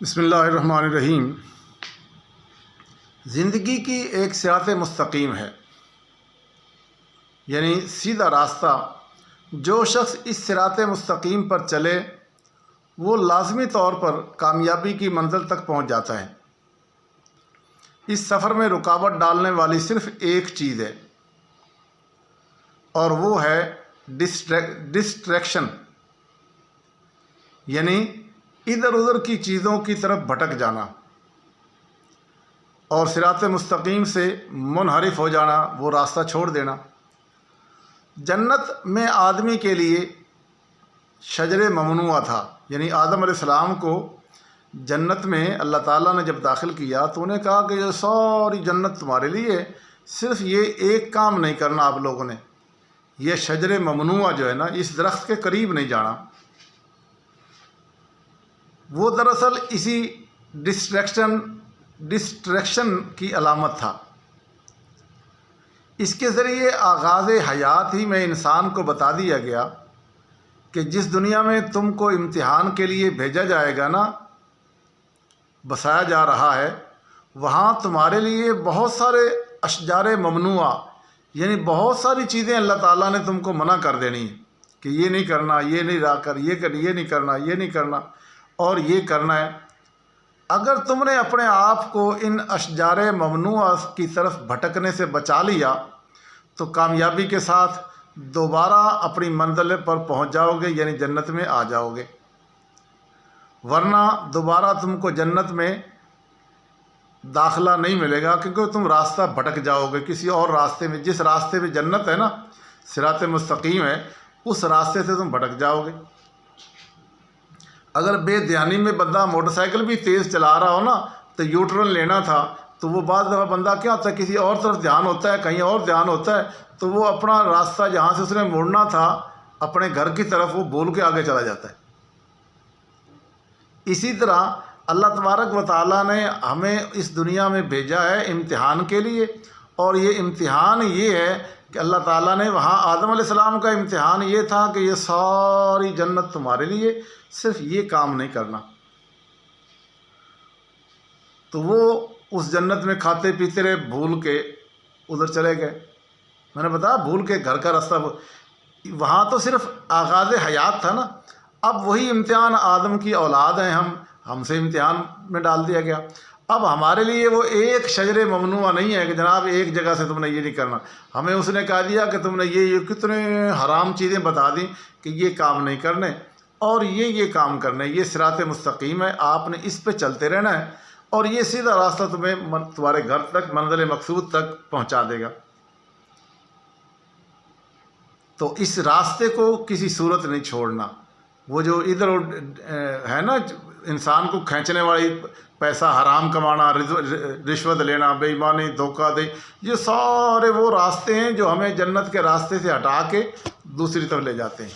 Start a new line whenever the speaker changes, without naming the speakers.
بسم اللہ الرحمن الرحیم۔ زندگی کی ایک صراط مستقیم ہے، یعنی سیدھا راستہ۔ جو شخص اس صراط مستقیم پر چلے وہ لازمی طور پر کامیابی کی منزل تک پہنچ جاتا ہے۔ اس سفر میں رکاوٹ ڈالنے والی صرف ایک چیز ہے، اور وہ ہے ڈسٹریکشن، یعنی ادھر ادھر کی چیزوں کی طرف بھٹک جانا اور صراط مستقیم سے منحرف ہو جانا، وہ راستہ چھوڑ دینا۔ جنت میں آدمی کے لیے شجر ممنوع تھا، یعنی آدم علیہ السلام کو جنت میں اللہ تعالیٰ نے جب داخل کیا تو انہیں کہا کہ یہ ساری جنت تمہارے لیے ہے، صرف یہ ایک کام نہیں کرنا آپ لوگوں نے، یہ شجر ممنوع جو ہے نا، اس درخت کے قریب نہیں جانا۔ وہ دراصل اسی ڈسٹریکشن کی علامت تھا۔ اس کے ذریعے آغاز حیات ہی میں انسان کو بتا دیا گیا کہ جس دنیا میں تم کو امتحان کے لیے بھیجا جائے گا نا، بسایا جا رہا ہے، وہاں تمہارے لیے بہت سارے اشجار ممنوعہ، یعنی بہت ساری چیزیں اللہ تعالیٰ نے تم کو منع کر دینی ہے کہ یہ نہیں کرنا، یہ نہیں را کر، یہ نہیں کرنا، یہ نہیں کرنا اور یہ کرنا ہے۔ اگر تم نے اپنے آپ کو ان اشجار ممنوعہ کی طرف بھٹکنے سے بچا لیا تو کامیابی کے ساتھ دوبارہ اپنی منزل پر پہنچ جاؤ گے، یعنی جنت میں آ جاؤ گے۔ ورنہ دوبارہ تم کو جنت میں داخلہ نہیں ملے گا، کیونکہ تم راستہ بھٹک جاؤ گے کسی اور راستے میں۔ جس راستے میں جنت ہے نا، صراط مستقیم ہے، اس راستے سے تم بھٹک جاؤ گے۔ اگر بے دھیانی میں بندہ موٹر سائیکل بھی تیز چلا رہا ہو نا تو یو ٹرن لینا تھا، تو وہ بعض دفعہ بندہ کیا ہوتا ہے، کسی اور طرف دھیان ہوتا ہے، کہیں اور دھیان ہوتا ہے، تو وہ اپنا راستہ جہاں سے اس نے موڑنا تھا اپنے گھر کی طرف، وہ بھول کے آگے چلا جاتا ہے۔ اسی طرح اللہ تبارک و تعالیٰ نے ہمیں اس دنیا میں بھیجا ہے امتحان کے لیے، اور یہ امتحان یہ ہے کہ اللہ تعالیٰ نے وہاں آدم علیہ السلام کا امتحان یہ تھا کہ یہ ساری جنت تمہارے لیے، صرف یہ کام نہیں کرنا۔ تو وہ اس جنت میں کھاتے پیتے رہے، بھول کے ادھر چلے گئے۔ میں نے بتایا بھول کے گھر کا راستہ، وہاں تو صرف آغاز حیات تھا نا۔ اب وہی امتحان، آدم کی اولاد ہیں ہم سے امتحان میں ڈال دیا گیا۔ اب ہمارے لیے وہ ایک شجر ممنوع نہیں ہے کہ جناب ایک جگہ سے تم نے یہ نہیں کرنا۔ ہمیں اس نے کہا دیا کہ تم نے یہ کتنے حرام چیزیں بتا دیں کہ یہ کام نہیں کرنے اور یہ کام کرنے۔ یہ صراط مستقیم ہے، آپ نے اس پہ چلتے رہنا ہے، اور یہ سیدھا راستہ تمہیں تمہارے گھر تک، منزل مقصود تک پہنچا دے گا۔ تو اس راستے کو کسی صورت نہیں چھوڑنا۔ وہ جو ادھر ہے نا، انسان کو کھینچنے والی، پیسہ حرام کمانا، رشوت لینا، بے ایمانی، دھوکہ دے، یہ سارے وہ راستے ہیں جو ہمیں جنت کے راستے سے ہٹا کے دوسری طرف لے جاتے ہیں۔